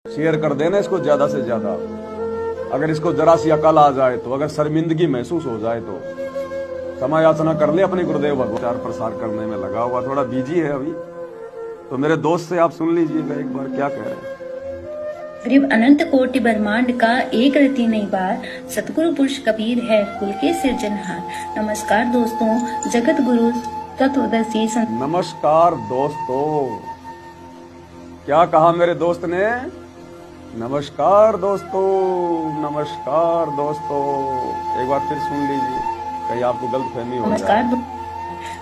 Share कर देना इसको ज्यादा से ज्यादा। अगर इसको जरा सी अकल आ जाए तो, अगर शर्मिंदगी महसूस हो जाए तो समय याचना कर ले अपने गुरुदेव भगवान। प्रसार करने में लगा हुआ, थोड़ा बिजी है अभी, तो मेरे दोस्त से आप सुन लीजिएगा एक बार क्या कह रहे हैं। करीब अनंत कोटि ब्रह्मांड का एक रति नहीं बार, सतगुरु पुरुष कबीर है कुल के सिरजनहार। नमस्कार दोस्तों, जगत गुरु तत्वदर्शी नमस्कार दोस्तों, क्या कहा मेरे दोस्त ने? नमस्कार दोस्तों, नमस्कार दोस्तों, एक बार फिर सुन लीजिए, कहीं आपको गलतफहमी हो जाए।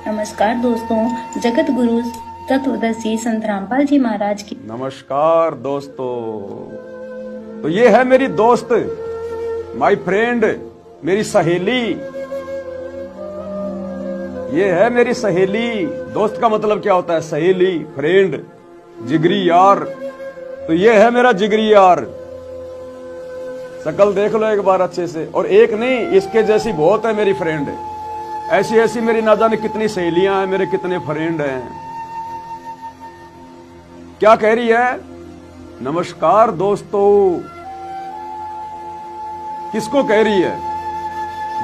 नमस्कार दोस्तों, जगत गुरु तत्वदर्शी संत रामपाल जी महाराज की नमस्कार दोस्तों। तो ये है मेरी दोस्त, माय फ्रेंड, मेरी सहेली। ये है मेरी सहेली। दोस्त का मतलब क्या होता है? सहेली, फ्रेंड, जिगरी यार। तो ये है मेरा जिगरी यार। शकल देख लो एक बार अच्छे से, और एक नहीं, इसके जैसी बहुत है मेरी फ्रेंड। ऐसी ऐसी मेरी ना जाने कितनी सहेलियां हैं, मेरे कितने फ्रेंड हैं। क्या कह रही है? नमस्कार दोस्तों। किसको कह रही है?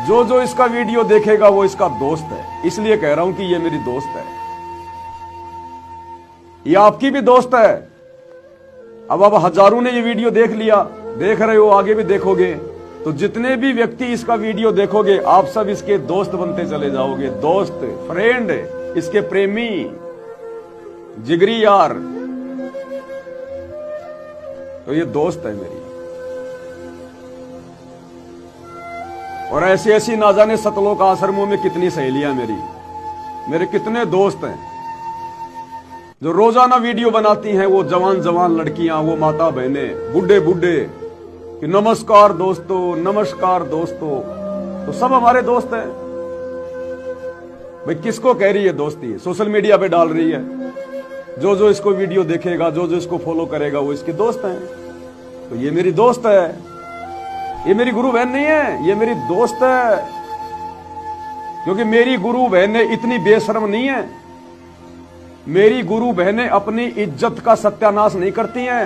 जो जो इसका वीडियो देखेगा वो इसका दोस्त है, इसलिए कह रहा हूं कि ये मेरी दोस्त है। ये आपकी भी दोस्त है। अब हजारों ने ये वीडियो देख लिया, देख रहे हो, आगे भी देखोगे, तो जितने भी व्यक्ति इसका वीडियो देखोगे आप सब इसके दोस्त बनते चले जाओगे। दोस्त, फ्रेंड, इसके प्रेमी, जिगरी यार। तो ये दोस्त है मेरी। और ऐसी ऐसी ना जाने सतलोक आश्रमों में कितनी सहेलियां मेरी, मेरे कितने दोस्त हैं जो रोजाना वीडियो बनाती हैं। वो जवान जवान लड़कियां, वो माता बहनें, बुढ़े बुढ़े, कि नमस्कार दोस्तों, नमस्कार दोस्तों। तो सब हमारे दोस्त हैं भाई। किसको कह रही है दोस्ती? सोशल मीडिया पे डाल रही है। जो जो इसको वीडियो देखेगा, जो जो इसको फॉलो करेगा, वो इसके दोस्त हैं। तो ये मेरी दोस्त है। ये मेरी गुरु बहन नहीं है, ये मेरी दोस्त है। क्योंकि मेरी गुरु बहनें इतनी बेशर्म नहीं है। मेरी गुरु बहनें अपनी इज्जत का सत्यानाश नहीं करती हैं।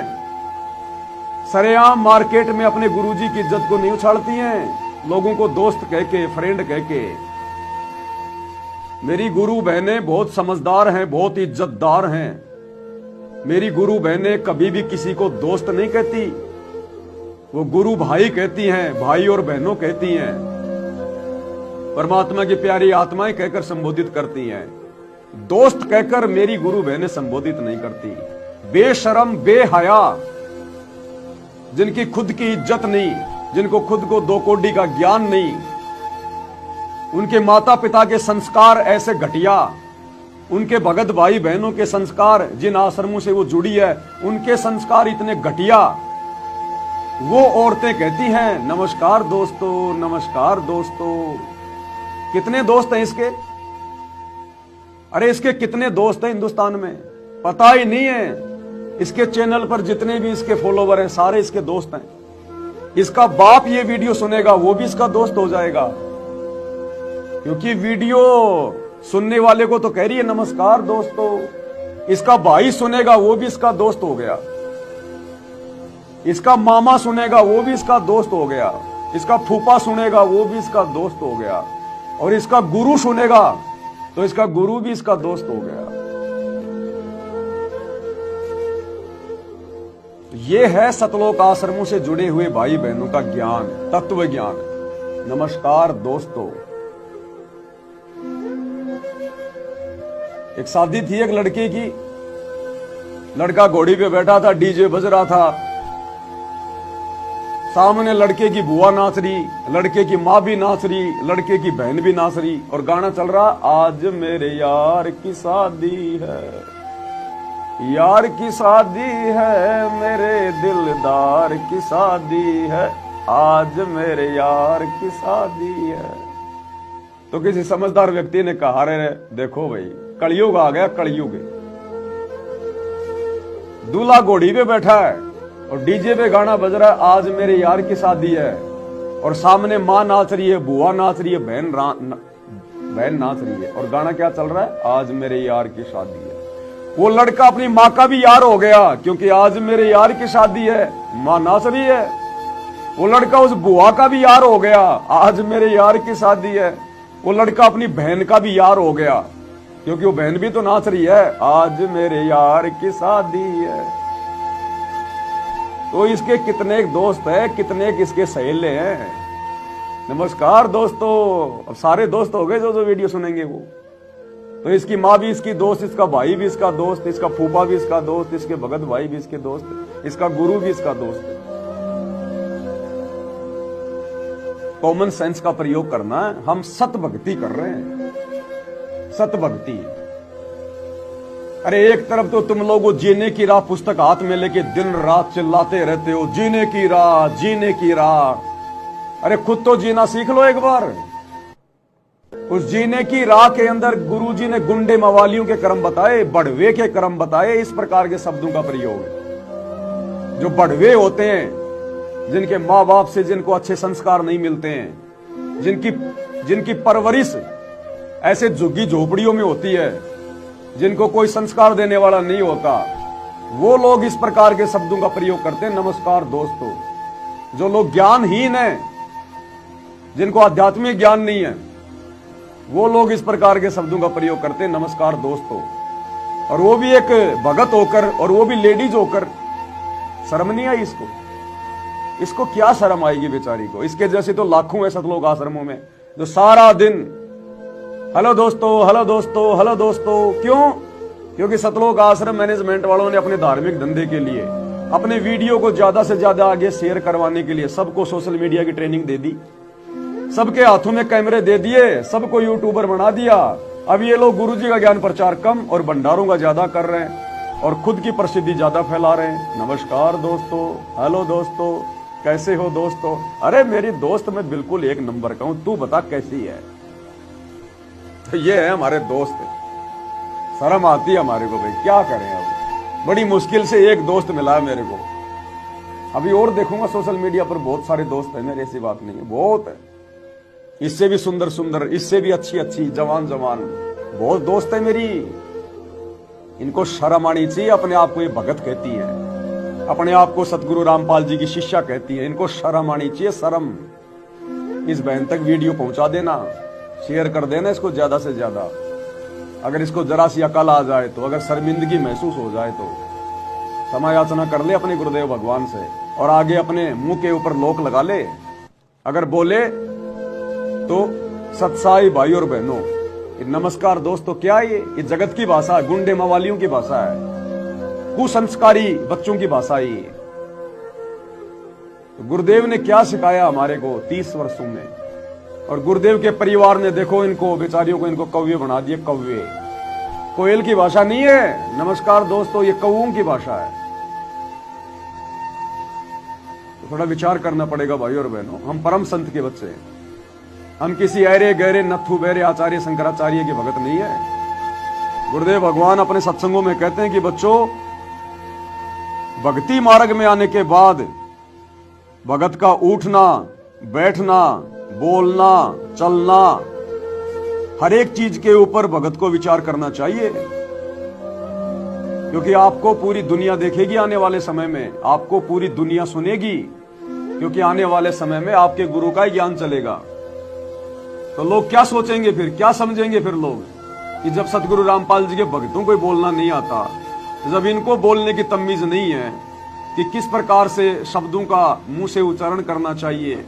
सरेआम मार्केट में अपने गुरुजी की इज्जत को नहीं उछालती हैं, लोगों को दोस्त कह के, फ्रेंड कह के। मेरी गुरु बहनें बहुत समझदार हैं, बहुत इज्जतदार हैं। मेरी गुरु बहनें कभी भी किसी को दोस्त नहीं कहती, वो गुरु भाई कहती हैं, भाई और बहनों कहती हैं। परमात्मा की प्यारी आत्माएं कहकर संबोधित करती हैं। दोस्त कहकर मेरी गुरु बहनें संबोधित नहीं करती। बेशरम, बेहया, जिनकी खुद की इज्जत नहीं, जिनको खुद को दो कौड़ी का ज्ञान नहीं, उनके माता पिता के संस्कार ऐसे घटिया, उनके भगत भाई बहनों के संस्कार, जिन आश्रमों से वो जुड़ी है, उनके संस्कार इतने घटिया, वो औरतें कहती हैं नमस्कार दोस्तों, नमस्कार दोस्तों। कितने दोस्त हैं इसके? अरे इसके कितने दोस्त हैं हिंदुस्तान में, पता ही नहीं है। इसके चैनल पर जितने भी इसके फॉलोवर हैं सारे इसके दोस्त हैं। इसका बाप ये वीडियो सुनेगा, वो भी इसका दोस्त हो जाएगा। क्योंकि वीडियो सुनने वाले को तो कह रही है नमस्कार दोस्तों, इसका भाई सुनेगा वो भी इसका दोस्त हो गया। इसका मामा सुनेगा वो भी इसका दोस्त हो गया। इसका फूफा सुनेगा वो भी इसका दोस्त हो गया। और इसका गुरु सुनेगा तो इसका गुरु भी इसका दोस्त हो गया। ये है सतलोक आश्रमों से जुड़े हुए भाई बहनों का ज्ञान, तत्व ज्ञान। नमस्कार दोस्तों। एक शादी थी एक लड़के की, लड़का घोड़ी पे बैठा था, डीजे बज रहा था, सामने लड़के की बुआ नाच रही, लड़के की माँ भी नाच रही, लड़के की बहन भी नाच रही, और गाना चल रहा, आज मेरे यार की शादी है, यार की शादी है, मेरे दिलदार की शादी है, आज मेरे यार की शादी है। तो किसी समझदार व्यक्ति ने कहा, रे देखो भाई, कलयुग आ गया, कलयुग। दूल्हा घोड़ी पे बैठा है और डीजे पे गाना बज रहा है, आज मेरे यार की शादी है, और सामने माँ नाच रही है, बुआ नाच रही है, बहन नाच रही है, और गाना क्या चल रहा है? आज मेरे यार की शादी है। वो लड़का अपनी माँ का भी यार हो गया, क्योंकि आज मेरे यार की शादी है, माँ नाच रही है। वो लड़का उस बुआ का भी यार हो गया, आज मेरे यार की शादी है। वो लड़का अपनी बहन का भी यार हो गया, क्योंकि वो बहन भी तो नाच रही है, आज मेरे यार की शादी है। तो इसके कितने दोस्त है, कितने इसके सहेले हैं। नमस्कार दोस्तों, अब सारे दोस्त हो गए जो वीडियो सुनेंगे वो। तो इसकी माँ भी इसकी दोस्त, इसका भाई भी इसका दोस्त, इसका फूफा भी इसका दोस्त, इसके भगत भाई भी इसके दोस्त, इसका गुरु भी इसका दोस्त। कॉमन सेंस का प्रयोग करना है। हम सत भक्ति कर रहे हैं, सत भक्ति। अरे एक तरफ तो तुम लोग जीने की राह पुस्तक हाथ में लेके दिन रात चिल्लाते रहते हो, जीने की राह, जीने की राह। अरे खुद तो जीना सीख लो एक बार। उस जीने की राह के अंदर गुरुजी ने गुंडे मवालियों के कर्म बताए, बढ़वे के कर्म बताए। इस प्रकार के शब्दों का प्रयोग। जो बढ़वे होते हैं, जिनके माँ बाप से जिनको अच्छे संस्कार नहीं मिलते हैं, जिनकी परवरिश ऐसे झुग्गी झोपड़ियों में होती है, जिनको कोई संस्कार देने वाला नहीं होता, वो लोग इस प्रकार के शब्दों का प्रयोग करते हैं। नमस्कार दोस्तों। जो लोग ज्ञानहीन हैं, जिनको आध्यात्मिक ज्ञान नहीं है, वो लोग इस प्रकार के शब्दों का प्रयोग करते हैं। नमस्कार दोस्तों। और वो भी एक भगत होकर, और वो भी लेडीज होकर। शर्म नहीं आई इसको? इसको क्या शर्म आएगी बेचारी को? इसके जैसे तो लाखों है सतलोक आश्रमों में, जो सारा दिन हेलो दोस्तों, हेलो दोस्तों, हेलो दोस्तों। क्यों? क्योंकि सतलोक आश्रम मैनेजमेंट वालों ने अपने धार्मिक धंधे के लिए, अपने वीडियो को ज्यादा से ज्यादा आगे शेयर करवाने के लिए सबको सोशल मीडिया की ट्रेनिंग दे दी, सबके हाथों में कैमरे दे दिए, सबको यूट्यूबर बना दिया। अब ये लोग गुरुजी का ज्ञान प्रचार कम और भंडारों का ज्यादा कर रहे हैं, और खुद की प्रसिद्धि ज्यादा फैला रहे हैं। नमस्कार दोस्तों, हेलो दोस्तों, कैसे हो दोस्तों? अरे मेरी दोस्त मैं बिल्कुल एक नंबर का हूं, तू बता कैसी है? तो ये है हमारे दोस्त। शर्म आती है हमारे को भाई, क्या करें अब। बड़ी मुश्किल से एक दोस्त मिला है मेरे को। अभी और देखूंगा सोशल मीडिया पर, बहुत सारे दोस्त हैं मेरे, ऐसी बात नहीं है, बहुत है। इससे भी सुंदर सुंदर, इससे भी अच्छी अच्छी, जवान जवान बहुत दोस्त है मेरी। इनको शर्म आनी चाहिए। अपने आप को ये भगत कहती है, अपने आप को सतगुरु रामपाल जी की शिष्या कहती है। इनको शर्म आनी चाहिए, शर्म। इस बहन तक वीडियो पहुंचा देना, शेयर कर देना इसको ज्यादा से ज्यादा। अगर इसको जरा सी अकल आ जाए तो, अगर शर्मिंदगी महसूस हो जाए तो क्षमा याचना कर ले अपने गुरुदेव भगवान से, और आगे अपने मुंह के ऊपर लोक लगा ले। अगर बोले तो सत्साई भाई और बहनों, नमस्कार दोस्तों। क्या ये जगत की भाषा है, गुंडे मवालियों की भाषा है, कुसंस्कारी बच्चों की भाषा है। तो गुरुदेव ने क्या सिखाया हमारे को 30 वर्षों में? और गुरुदेव के परिवार ने देखो इनको बेचारियों को, इनको कौवे बना दिए। कौवे कोयल की भाषा नहीं है। नमस्कार दोस्तों, ये कौओं की भाषा है। तो थोड़ा विचार करना पड़ेगा भाई और बहनों। हम परम संत के बच्चे हैं, हम किसी ऐरे गहरे नथु बैरे आचार्य शंकराचार्य के भगत नहीं है। गुरुदेव भगवान अपने सत्संगों में कहते हैं कि बच्चों, भक्ति मार्ग में आने के बाद भगत का उठना, बैठना, बोलना, चलना, हर एक चीज के ऊपर भगत को विचार करना चाहिए। क्योंकि आपको पूरी दुनिया देखेगी आने वाले समय में, आपको पूरी दुनिया सुनेगी, क्योंकि आने वाले समय में आपके गुरु का ज्ञान चलेगा। तो लोग क्या सोचेंगे फिर, क्या समझेंगे फिर लोग, कि जब सतगुरु रामपाल जी के भक्तों को बोलना नहीं आता, जब इनको बोलने की तमीज नहीं है कि किस प्रकार से शब्दों का मुंह से उच्चारण करना चाहिए।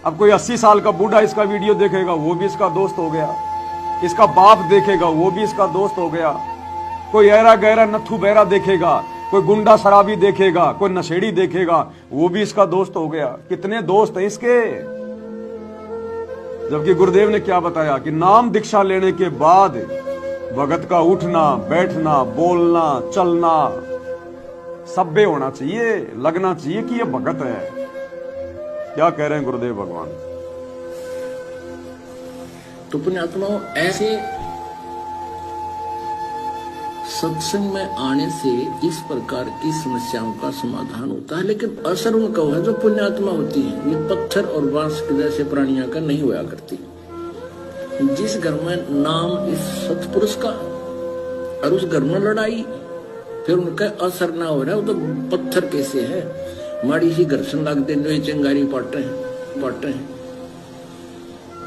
अब कोई 80 साल का बूढ़ा इसका वीडियो देखेगा, वो भी इसका दोस्त हो गया। इसका बाप देखेगा, वो भी इसका दोस्त हो गया। कोई ऐरा गहरा नथु बहरा देखेगा, कोई गुंडा शराबी देखेगा, कोई नशेड़ी देखेगा, वो भी इसका दोस्त हो गया। कितने दोस्त हैं इसके। जबकि गुरुदेव ने क्या बताया कि नाम दीक्षा लेने के बाद भगत का उठना, बैठना, बोलना, चलना सभ्य होना चाहिए, लगना चाहिए कि ये भगत है। क्या कह रहे हैं गुरुदेव भगवान? तो पुण्यात्माओं, ऐसे सत्संग में आने से इस प्रकार की समस्याओं का समाधान होता है, लेकिन असर उनका हुआ जो पुण्यात्मा होती है। ये पत्थर और बांस के जैसे प्राणियों का नहीं हुआ करती। जिस घर में नाम इस सत्पुरुष का और उस घर में लड़ाई, फिर उनका असर ना हो रहा है, वो तो पत्थर कैसे है, माड़ी सी घर्षण लग दे चिंगारी पाटे हैं।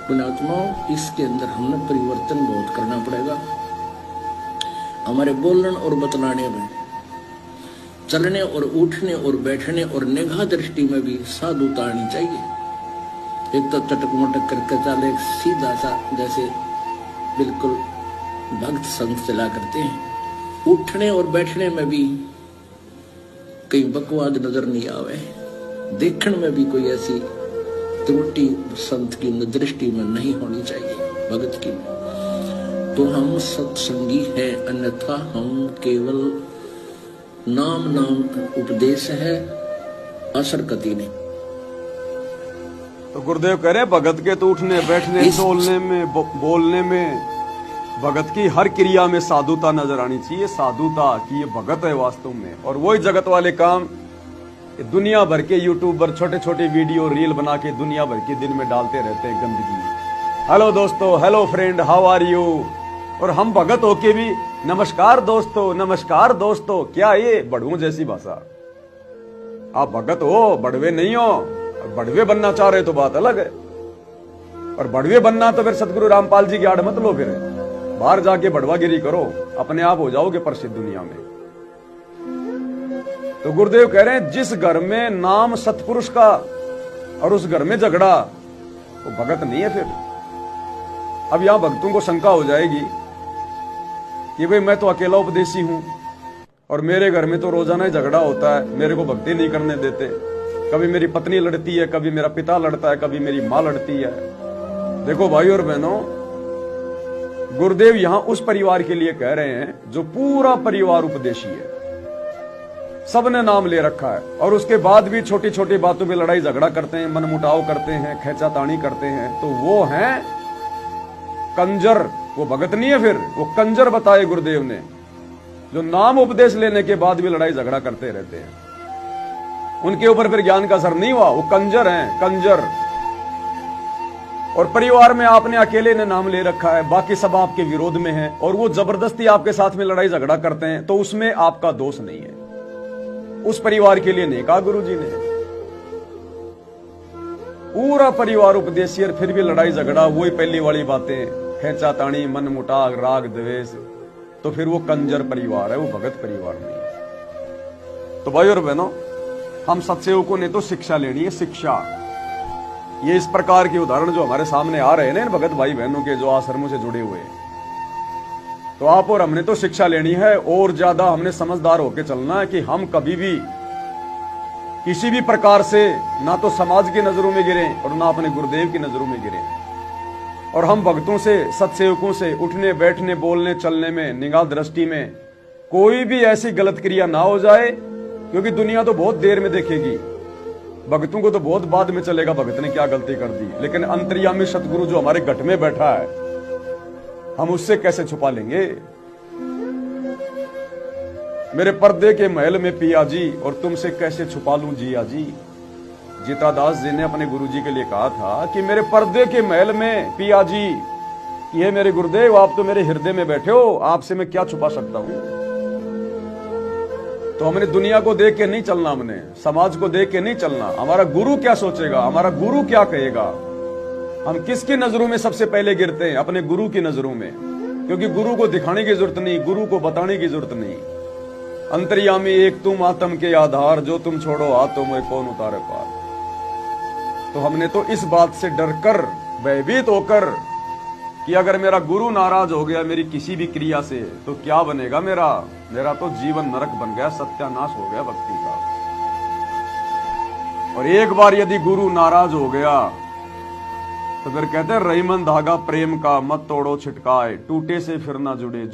पुण्यात्माओं, इसके अंदर हमने परिवर्तन बहुत करना पड़ेगा। हमारे बोलने और बतलाने में, चलने और उठने और बैठने और निगाह दृष्टि में भी साधुता आनी चाहिए। एक तो चटक मटक करके चले, सीधा सा जैसे बिल्कुल भक्त संत चला करते हैं। उठने और बैठने में भी कहीं बकवाद नजर नहीं आवे, देखने में भी कोई ऐसी त्रुटि संत की दृष्टि में नहीं होनी चाहिए, भगत की। तो हम सत्संगी हैं, अन्यथा हम केवल नाम उपदेश है, असर कति नहीं। तो गुरुदेव कह रहे भगत के तो उठने बैठने चलने में बोलने में, भगत की हर क्रिया में साधुता नजर आनी चाहिए। साधुता कि ये भगत है वास्तव में। और वही जगत वाले काम दुनिया भर के यूट्यूबर छोटे छोटे वीडियो रील बना के दुनिया भर के दिन में डालते रहते हैं गंदगी। हेलो दोस्तों, hello friend, how are you. और हम भगत होके भी नमस्कार दोस्तों, क्या ये बड़ुओं जैसी भाषा। आप भगत हो, बड़वे नहीं हो। बड़वे बनना चाह रहे तो बात अलग है, और बड़वे बनना तो फिर सतगुरु रामपाल जी की आड़ मत लो, फिर बाहर जाके बड़वागिरी करो, अपने आप हो जाओगे प्रसिद्ध दुनिया में। तो गुरुदेव कह रहे हैं जिस घर में नाम सतपुरुष का और उस घर में झगड़ा, वो भगत नहीं है। फिर अब यहां भक्तों को शंका हो जाएगी कि भाई मैं तो अकेला उपदेशी हूं और मेरे घर में तो रोजाना ही झगड़ा होता है, मेरे को भक्ति नहीं करने देते। कभी मेरी पत्नी लड़ती है, कभी मेरा पिता लड़ता है, कभी मेरी मां लड़ती है। देखो भाई और बहनों, गुरुदेव यहां उस परिवार के लिए कह रहे हैं जो पूरा परिवार उपदेशी है, सबने नाम ले रखा है, और उसके बाद भी छोटी छोटी बातों में लड़ाई झगड़ा करते हैं, मनमुटाव करते हैं, खींचातानी करते हैं, तो वो हैं कंजर। वो भगत नहीं है, फिर वो कंजर बताए गुरुदेव ने, जो नाम उपदेश लेने के बाद भी लड़ाई झगड़ा करते रहते हैं। उनके ऊपर फिर ज्ञान का असर नहीं हुआ, वो कंजर हैं, कंजर। और परिवार में आपने अकेले ने नाम ले रखा है, बाकी सब आपके विरोध में हैं, और वो जबरदस्ती आपके साथ में लड़ाई झगड़ा करते हैं, तो उसमें आपका दोष नहीं है। उस परिवार के लिए नहीं कहा गुरुजी ने। पूरा परिवार उपदेशी और फिर भी लड़ाई झगड़ा, वही पहली वाली बातें, खेचा ताणी, मन मुटाव, राग द्वेष, तो फिर वो कंजर परिवार है, वो भगत परिवार नहीं है। तो भाई और बहनों, हम सत्सेवकों ने तो शिक्षा लेनी है, शिक्षा। ये इस प्रकार के उदाहरण जो हमारे सामने आ रहे हैं ना, इन भगत भाई बहनों के जो आश्रमों से जुड़े हुए हैं, तो आप और हमने तो शिक्षा लेनी है। और ज्यादा हमने समझदार होकर चलना है कि हम कभी भी किसी भी प्रकार से ना तो समाज की नजरों में गिरे और ना अपने गुरुदेव की नजरों में गिरे। और हम भक्तों से, सत्सेवकों से उठने बैठने बोलने चलने में, निगाह दृष्टि में कोई भी ऐसी गलत क्रिया ना हो जाए, क्योंकि दुनिया तो बहुत देर में देखेगी, भक्तों को तो बहुत बाद में चलेगा भगत ने क्या गलती कर दी। लेकिन अंतर्यामी सतगुरु जो हमारे घट में बैठा है, हम उससे कैसे छुपा लेंगे। मेरे पर्दे के महल में पिया जी, और तुमसे कैसे छुपा लूं जिया जी। जीतादास जी ने अपने गुरुजी के लिए कहा था कि मेरे पर्दे के महल में पिया जी, ये मेरे गुरुदेव, आप तो मेरे हृदय में बैठे हो, आपसे मैं क्या छुपा सकता हूं। तो हमने दुनिया को देख के नहीं चलना, हमने समाज को देख के नहीं चलना। हमारा गुरु क्या सोचेगा, हमारा गुरु क्या कहेगा। हम किसकी नजरों में सबसे पहले गिरते हैं? अपने गुरु की नजरों में, क्योंकि गुरु को दिखाने की जरूरत नहीं, गुरु को बताने की जरूरत नहीं। अंतर्यामी एक तुम आत्म के आधार, जो तुम छोड़ो हाथों में कौन उतारे पार। तो हमने तो इस बात से डरकर, भयभीत होकर कि अगर मेरा गुरु नाराज हो गया मेरी किसी भी क्रिया से, तो क्या बनेगा मेरा तो जीवन नरक बन गया, सत्यानाश हो गया भक्ति का। और एक बार यदि गुरु नाराज हो गया तो फिर कहते हैं रहीमन धागा प्रेम का, मत तोड़ो छिटकाए, टूटे से फिर ना जुड़े।